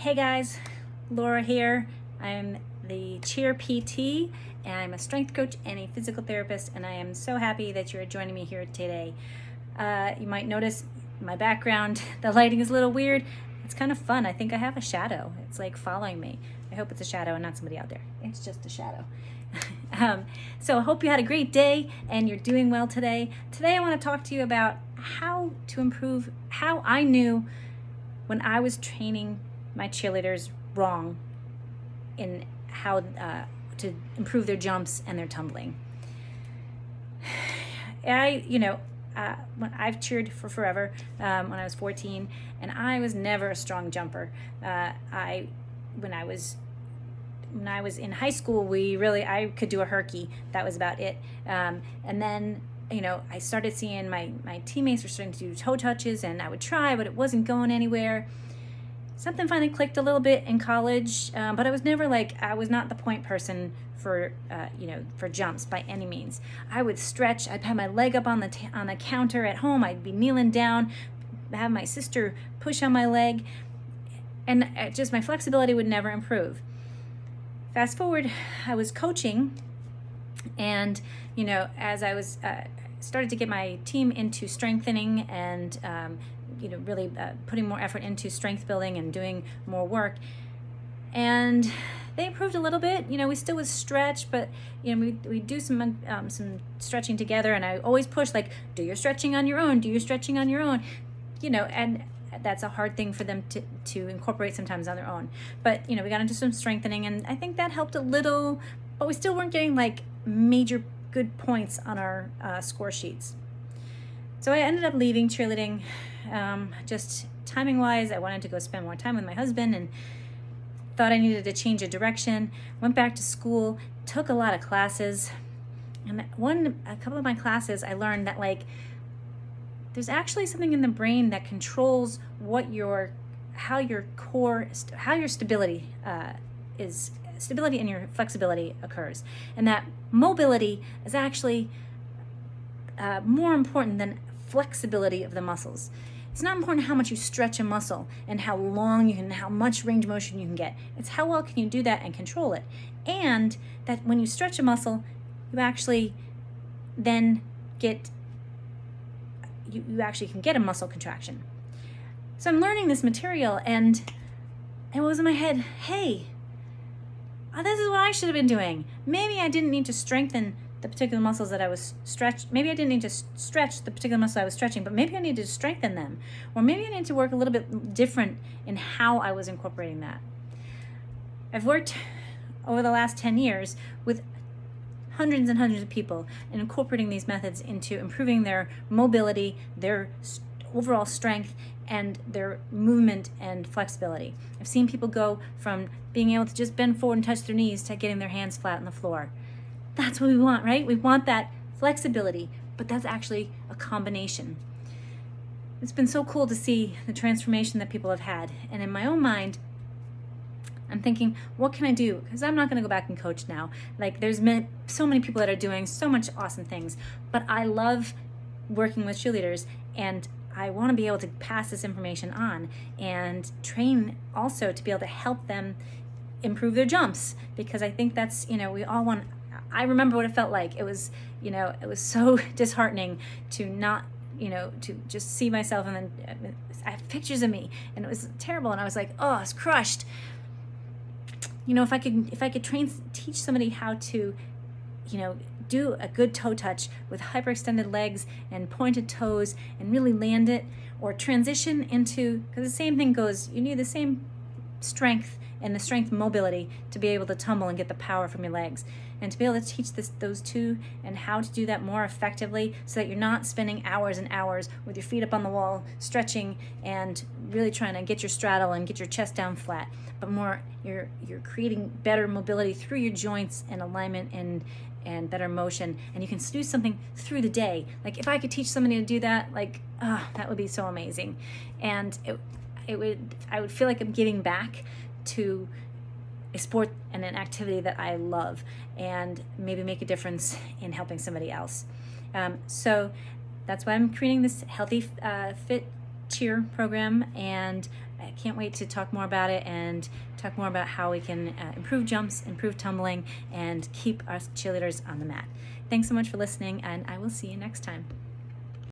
Hey guys, Laura here. I'm the cheer PT and I'm a strength coach and a physical therapist, and I am so happy that you're joining me here today. You might notice my background, the lighting is a little weird. It's kind of fun. I think I have a shadow. It's like following me. I hope it's a shadow and not somebody out there. It's just a shadow. So I hope you had a great day and you're doing well today. Today I want to talk to you about how to improve, how I knew when I was training my cheerleaders wrong in how to improve their jumps and their tumbling. I've cheered for forever when I was 14, and I was never a strong jumper. When I was in high school, I could do a herky. That was about it. And then I started seeing my teammates were starting to do toe touches, and I would try, but it wasn't going anywhere. Something finally clicked a little bit in college, but I was never I was not the point person for jumps by any means. I would stretch. I'd have my leg up on the counter at home. I'd be kneeling down, have my sister push on my leg, and just my flexibility would never improve. Fast forward, I was coaching, and as I was started to get my team into strengthening and really putting more effort into strength building and doing more work. And they improved a little bit. We still would stretch, but we do some stretching together. And I always push, do your stretching on your own. Do your stretching on your own. And that's a hard thing for them to incorporate sometimes on their own. But we got into some strengthening, and I think that helped a little. But we still weren't getting major good points on our score sheets. So I ended up leaving cheerleading. Just timing wise, I wanted to go spend more time with my husband and thought I needed to change a direction. Went back to school, took a lot of classes, and a couple of my classes I learned that there's actually something in the brain that controls how your stability stability and your flexibility occurs, and that mobility is actually more important than flexibility of the muscles. It's not important how much you stretch a muscle and how much range of motion you can get. It's how well can you do that and control it. And that when you stretch a muscle, you actually then you actually can get a muscle contraction. So I'm learning this material, and it was in my head, hey, this is what I should have been doing. Maybe I didn't need to strengthen the particular muscles that I was stretched. Maybe I didn't need to stretch the particular muscles I was stretching, but maybe I needed to strengthen them. Or maybe I need to work a little bit different in how I was incorporating that. I've worked over the last 10 years with hundreds and hundreds of people and incorporating these methods into improving their mobility, their overall strength, and their movement and flexibility. I've seen people go from being able to just bend forward and touch their knees to getting their hands flat on the floor. That's what we want, right? We want that flexibility, but that's actually a combination. It's been so cool to see the transformation that people have had. And in my own mind, I'm thinking, what can I do? Because I'm not going to go back and coach now. There's so many people that are doing so much awesome things, but I love working with cheerleaders, and I want to be able to pass this information on and train also to be able to help them improve their jumps, because I think that's, we all want. I remember what it felt like. It was, it was so disheartening to not, to just see myself, and then I have pictures of me, and it was terrible. And I was like, oh, I was crushed. If I could teach somebody how to, do a good toe touch with hyperextended legs and pointed toes and really land it, or transition into, because the same thing goes, you need the same strength and the strength mobility to be able to tumble and get the power from your legs. And to be able to teach those two and how to do that more effectively, so that you're not spending hours and hours with your feet up on the wall, stretching and really trying to get your straddle and get your chest down flat, but more you're creating better mobility through your joints and alignment and better motion. And you can do something through the day. If I could teach somebody to do that, that would be so amazing. And I would feel like I'm giving back to a sport and an activity that I love, and maybe make a difference in helping somebody else. So that's why I'm creating this Healthy Fit Cheer program, and I can't wait to talk more about it and talk more about how we can improve jumps, improve tumbling, and keep us cheerleaders on the mat. Thanks so much for listening, and I will see you next time.